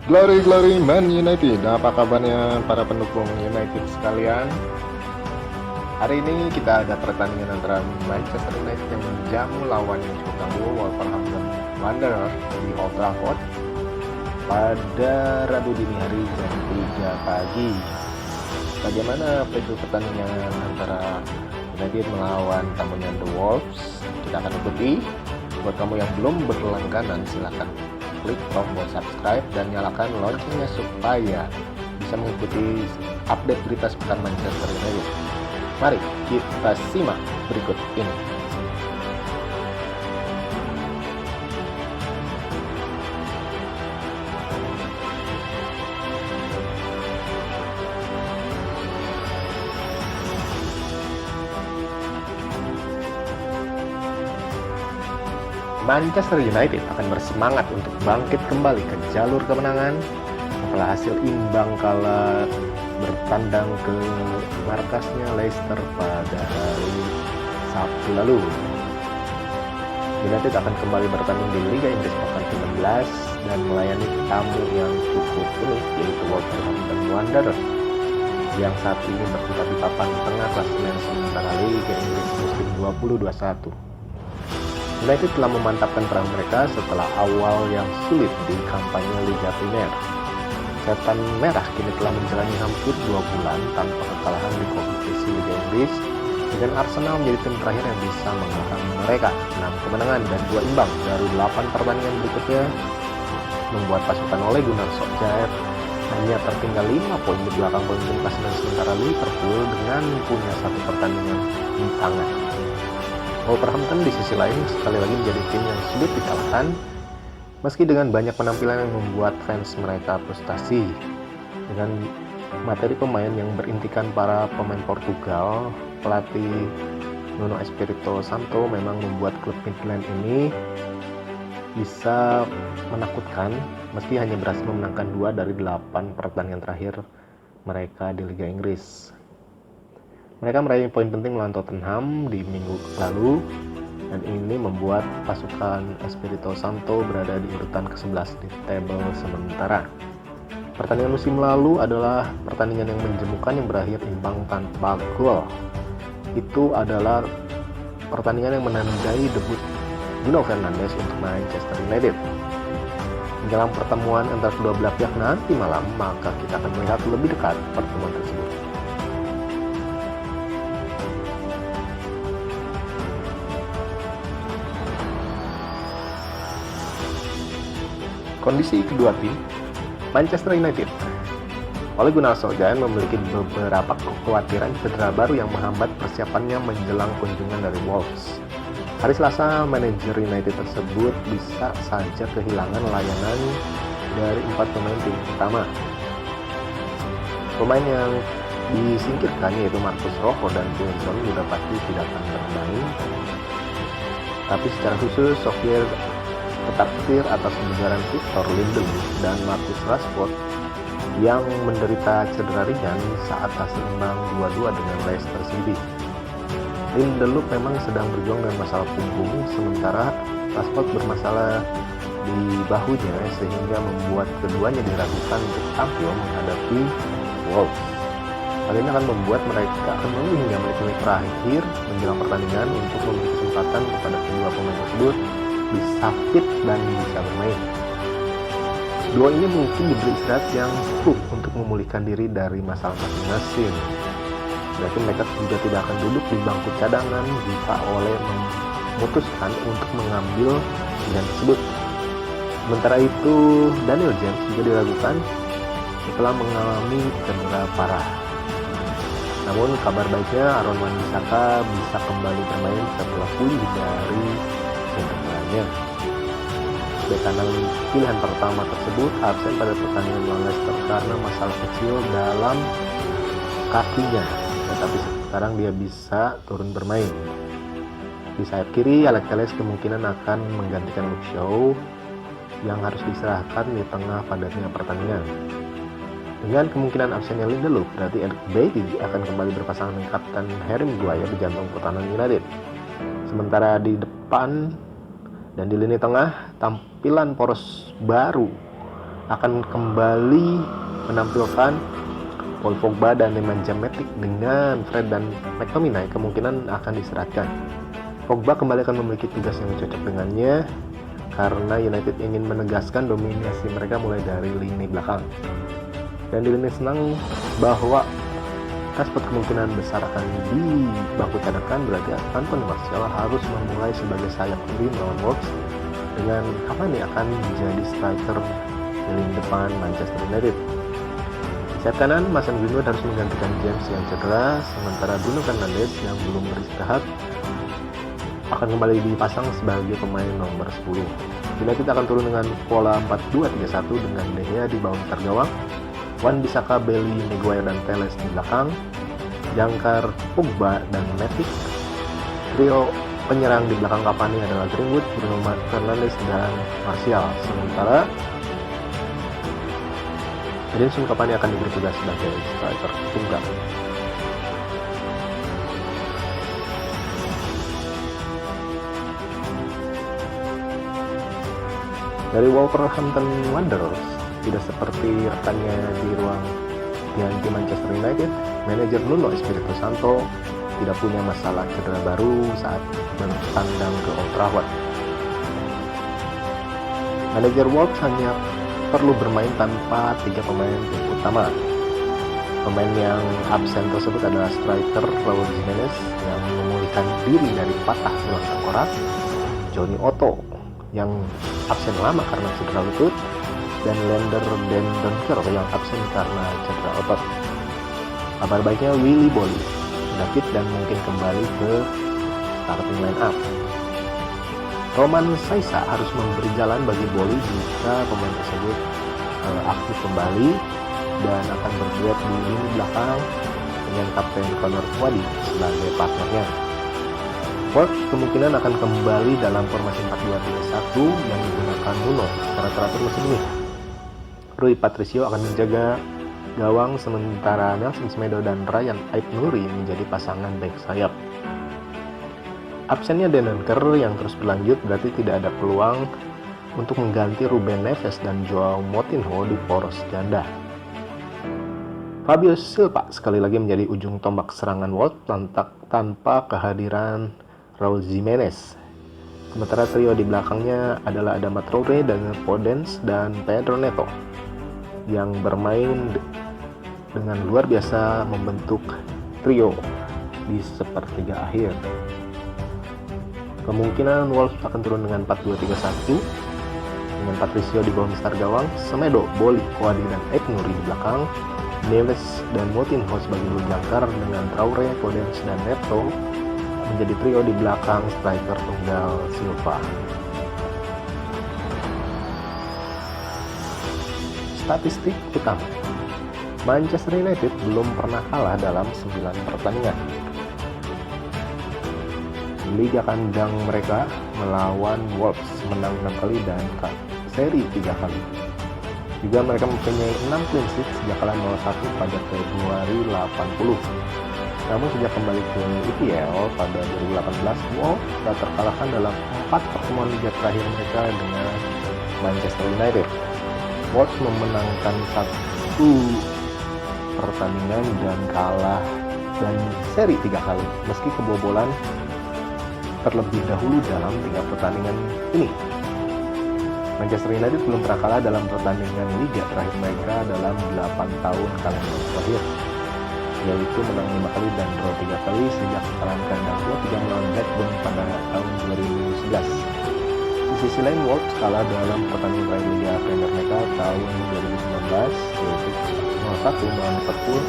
Glory Glory Man United, apa kabarnya para pendukung United sekalian? Hari ini kita ada pertandingan antara Manchester United yang menjamu lawan yang cukup tangguh Wolverhampton Wanderers di Old Trafford pada Rabu dini hari jam 3 pagi. Bagaimana preview pertandingan antara United melawan tamunya The Wolves? Kita akan ikuti. Buat kamu yang belum berlangganan, silahkan klik tombol subscribe dan nyalakan loncengnya supaya bisa mengikuti update berita seputar Manchester United. Mari kita simak berikut ini. Manchester United akan bersemangat untuk bangkit kembali ke jalur kemenangan setelah hasil imbang kala bertandang ke markasnya Leicester pada hari Sabtu lalu. United akan kembali bertanding di Liga Inggris pekan ke-16 dan melayani tamu yang cukup penuh, yaitu Wolverhampton Wanderers yang saat ini berada di papan tengah klasemen sementara Liga Inggris musim 2021. United telah memantapkan perang mereka setelah awal yang sulit di kampanye Liga Primer. Setan Merah kini telah menjalani hampir 2 bulan tanpa kekalahan di kompetisi Liga Inggris, dengan Arsenal menjadi tim terakhir yang bisa mengalahkan mereka. 6 kemenangan dan 2 imbang dari 8 pertandingan berikutnya membuat pasukan Ole Gunnar Solskjaer hanya tertinggal 5 poin di belakang pemimpin klasemen sementara Liverpool dengan punya 1 pertandingan di tangan. Wolverhampton di sisi lain sekali lagi menjadi tim yang sulit dikalahkan, meski dengan banyak penampilan yang membuat fans mereka frustasi. Dengan materi pemain yang berintikan para pemain Portugal, pelatih Nuno Espirito Santo memang membuat klub Midland ini bisa menakutkan, meski hanya berhasil memenangkan 2 dari 8 pertandingan terakhir mereka di Liga Inggris. Mereka meraih poin penting melawan Tottenham di minggu lalu, dan ini membuat pasukan Espirito Santo berada di urutan ke-11 di tabel sementara. Pertandingan musim lalu adalah pertandingan yang menjemukan yang berakhir imbang tanpa gol. Itu adalah pertandingan yang menandai debut Bruno Fernandes untuk Manchester United. Dalam pertemuan antara kedua belah pihak nanti malam, maka kita akan melihat lebih dekat pertemuan tersebut. Kondisi kedua tim, Manchester United. Ole Gunnar Solskjaer memiliki beberapa kekhawatiran cedera baru yang menghambat persiapannya menjelang kunjungan dari Wolves. Hari Selasa, manajer United tersebut bisa saja kehilangan layanan dari 4 pemain tim utama. Pemain yang disingkirkan yaitu Marcus Rashford dan Wilson sudah pasti tidak akan bermain. Tapi secara khusus, Solskjaer tetap setir atas kebugaran Victor Lindelof dan Marcus Rashford yang menderita cedera ringan saat hasil imbang 2-2 dengan Leicester City. Lindelof memang sedang berjuang dengan masalah punggung, sementara Rashford bermasalah di bahunya sehingga membuat keduanya diragukan untuk tampil menghadapi Wolves. Hal ini akan membuat mereka akan menunggu hingga menit-menit terakhir menjelang pertandingan untuk memberi kesempatan kepada kedua pemain tersebut bisa fit dan bisa bermain. Dua ini mungkin diberi istirahat yang cukup untuk memulihkan diri dari masalah masing-masing. Berarti mereka juga tidak akan duduk di bangku cadangan jika Ole memutuskan untuk mengambil pilihan tersebut. Sementara itu, Daniel James juga diragukan setelah mengalami cedera parah. Namun kabar baiknya Aaron Wan-Bissaka bisa kembali bermain setelah pulih dari cederanya. Bek kanan pilihan pertama tersebut absen pada pertandingan melawan Leicester karena masalah kecil dalam kakinya, tetapi sekarang dia bisa turun bermain. Di sayap kiri, Alex Telles kemungkinan akan menggantikan Luke Shaw yang harus diserahkan di tengah padatnya pertandingan. Dengan kemungkinan absennya Lindelof, berarti Eric Bailly akan kembali berpasangan dengan Kapten Harry Maguire di jantung pertahanan United. Sementara di depan dan di lini tengah, tampilan poros baru akan kembali menampilkan Paul Pogba dan Nemanja Matic dengan Fred dan McTominay kemungkinan akan diserahkan. Pogba kembali akan memiliki tugas yang cocok dengannya karena United ingin menegaskan dominasi mereka mulai dari lini belakang. Dan di lini senang bahwa Rashford kemungkinan besar akan di bangku cadangan, berarti Anthony Martial harus memulai sebagai sayap kiri melawan Wolves dengan Cavani akan menjadi striker di lini depan Manchester United. Di sayap kanan, Mason Greenwood harus menggantikan James yang cedera, sementara Bruno Fernandes yang belum beristirahat akan kembali dipasang sebagai pemain nomor 10. United akan turun dengan pola 4-2-3-1 dengan De Gea di bawah tergawang, Wan-Bissaka, Bailey, Maguire dan Telles di belakang, jangkar Pogba dan Matic. Trio penyerang di belakang Cavani adalah Greenwood, Bruno Fernandes dan Martial. Sementara Edinson Cavani akan diberi tugas sebagai striker tunggal. Dari Wolverhampton Wanderers, tidak seperti rekannya di ruang ganti Manchester United, manajer Nuno Espirito Santo tidak punya masalah cedera baru saat bertandang ke Old Trafford. Manajer Wolves hanya perlu bermain tanpa 3 pemain utama. Pemain yang absen tersebut adalah striker Raul Jimenez yang memulihkan diri dari patah tulang tengkorak, Johnny Otto yang absen lama karena cedera lutut, dan Lander Dendonker yang absen karena cedera otot. Kabar baiknya Willy Boly sudah fit dan mungkin kembali ke starting line up. Roman Saisa harus memberi jalan bagi Boly jika pemain tersebut aktif kembali dan akan berduet di lini belakang dengan Kapten Conor Wadi sebagai partnernya. Wolves kemungkinan akan kembali dalam formasi 4-2-3-1 yang digunakan Nuno secara teratur musim ini. Rui Patricio akan menjaga gawang sementara Nelson Semedo dan Ryan Aït-Nouri menjadi pasangan bek sayap. Absennya Dendonker yang terus berlanjut berarti tidak ada peluang untuk mengganti Ruben Neves dan Joao Moutinho di poros ganda. Fabio Silva sekali lagi menjadi ujung tombak serangan Wolves tanpa kehadiran Raul Jimenez. Sementara trio di belakangnya adalah Adama Traoré, Daniel Podence, dan Pedro Neto yang bermain dengan luar biasa membentuk trio di sepertiga akhir. Kemungkinan Wolves akan turun dengan 4-2-3-1 dengan Patricio di bawah mister gawang, Semedo, Boly, Wadi, dan Aït-Nouri di belakang, Neves dan Moutinho sebagai dua jangkar dengan Traoré, Podence, dan Neto menjadi trio di belakang striker tunggal Silva. Statistik utama: Manchester United belum pernah kalah dalam 9 pertandingan. Liga kandang mereka melawan Wolves menang 6 kali dan seri 3 kali. Juga mereka mempunyai 6 clean sheet sejak kalah 0-1 pada Februari 80. Namun sejak kembali ke EPL pada 2018, Wolves telah terkalahkan dalam 4 pertemuan liga terakhir mereka dengan Manchester United. Wolves memenangkan 1 pertandingan dan kalah dan seri 3 kali meski kebobolan terlebih dahulu dalam 3 pertandingan ini. Manchester United belum pernah kalah dalam pertandingan liga terakhir mereka dalam 8 tahun kalender terakhir, yaitu menang 5 kali dan draw 3 kali sejak kekalahan kandang 2-3 melawan Blackburn pada tahun 2011. Di sisi lain, Wolves kalah dalam pertandingan terakhir Liga Premier mereka tahun 2019, yaitu 0-1 melawan Liverpool.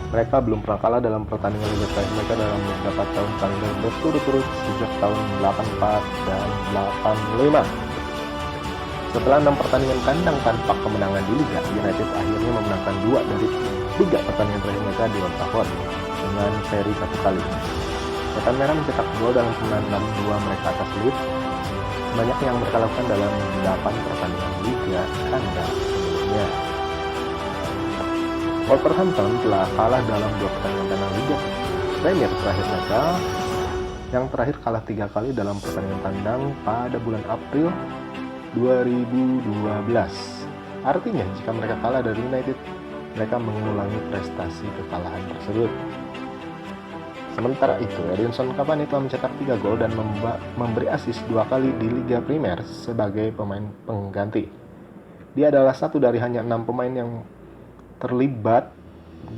Mereka belum pernah kalah dalam pertandingan Liga terakhir mereka dalam beberapa tahun kalender berturut-turut sejak tahun 84 dan 85. Setelah 6 pertandingan kandang tanpa kemenangan di Liga, United akhirnya memenangkan 2 dari 3 pertandingan terakhir mereka di Old Trafford dengan seri 1 kali. Setan Merah mencetak gol dalam kemenangan 2 mereka atas Leeds, sebanyak yang mereka lakukan dalam 8 pertandingan Liga kandang sebelumnya. Wolverhampton telah kalah dalam 2 pertandingan kandang Liga Premier terakhir mereka, yang terakhir kalah 3 kali dalam pertandingan tandang pada bulan April 2012. Artinya, jika mereka kalah dari United, mereka mengulangi prestasi kekalahan tersebut. Sementara itu, Edinson Cavani telah mencetak 3 gol dan memberi assist 2 kali di Liga Primer sebagai pemain pengganti. Dia adalah satu dari hanya 6 pemain yang terlibat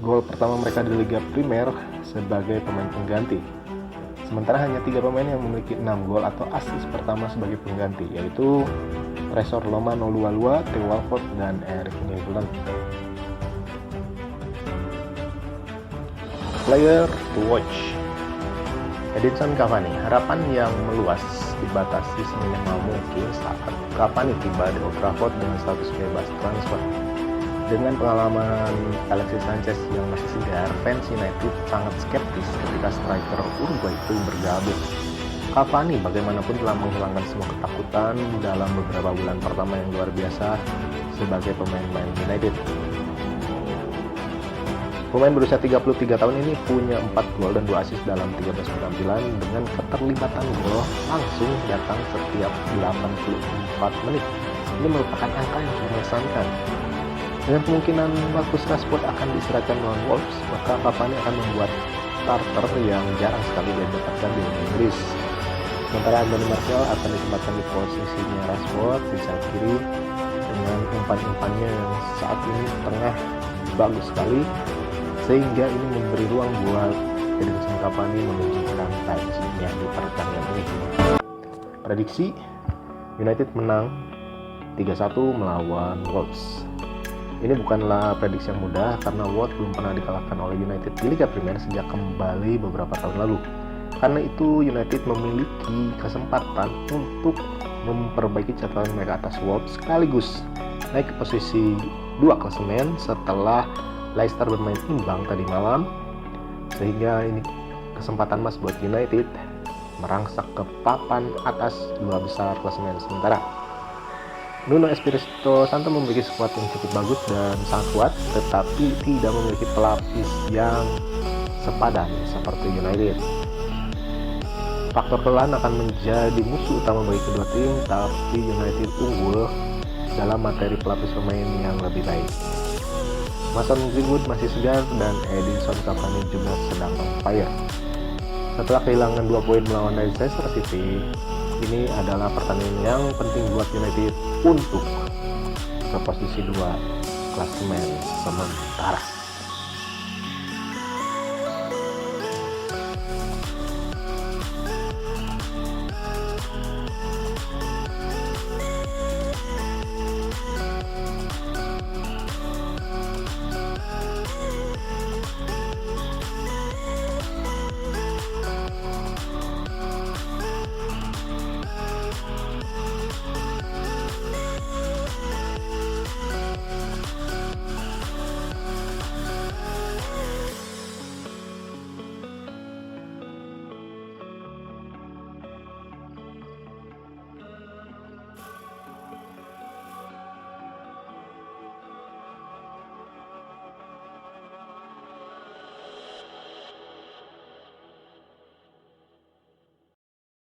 gol pertama mereka di Liga Primer sebagai pemain pengganti. Sementara hanya 3 pemain yang memiliki 6 gol atau assist pertama sebagai pengganti, yaitu Tresor Lomano Lualua, Theo Walcott, dan Eric Nilsson. Player to watch: Edinson Cavani. Harapan yang meluas dibatasi seminimal mungkin saat Cavani tiba di Old Trafford dengan status bebas transfer. Dengan pengalaman Alexis Sanchez yang masih segar, fans United sangat skeptis ketika striker Uruguay itu bergabung. Cavani bagaimanapun telah menghilangkan semua ketakutan dalam beberapa bulan pertama yang luar biasa sebagai pemain United. Pemain berusia 33 tahun ini punya 4 gol dan 2 assist dalam 13 penampilan dengan keterlibatan gol langsung datang setiap 84 menit. Ini merupakan angka yang mengesankan. Dengan kemungkinan Marcus Rashford akan diistirahatkan melawan Wolves, maka Cavani akan membuat starter yang jarang sekali didapatkan di Liga Inggris. Sementara Anthony Martial akan ditempatkan di posisinya Rashford di sayap kiri dengan umpan-umpannya yang saat ini tengah bagus sekali, sehingga ini memberi ruang buat Edinson Cavani menunjukkan tajinya di pertandingan ini. Prediksi United menang 3-1 melawan Wolves. Ini bukanlah prediksi yang mudah karena Wolves belum pernah dikalahkan oleh United di Liga Premier sejak kembali beberapa tahun lalu. Karena itu United memiliki kesempatan untuk memperbaiki catatan mereka atas Wolves sekaligus naik ke posisi 2 klasemen setelah Leicester bermain imbang tadi malam, sehingga ini kesempatan emas buat United merangsak ke papan atas 2 besar klasemen sementara. Nuno Espirito Santo memiliki skuad yang cukup bagus dan sangat kuat, tetapi tidak memiliki pelapis yang sepadan seperti United. Faktor kelelahan akan menjadi musuh utama bagi kedua tim, tapi United unggul dalam materi pelapis pemain yang lebih baik. Mason Greenwood masih segar dan Edinson Cavani juga sedang on fire. Setelah kehilangan 2 poin melawan Leicester City, ini adalah pertandingan yang penting buat United untuk ke posisi 2 klasemen sementara.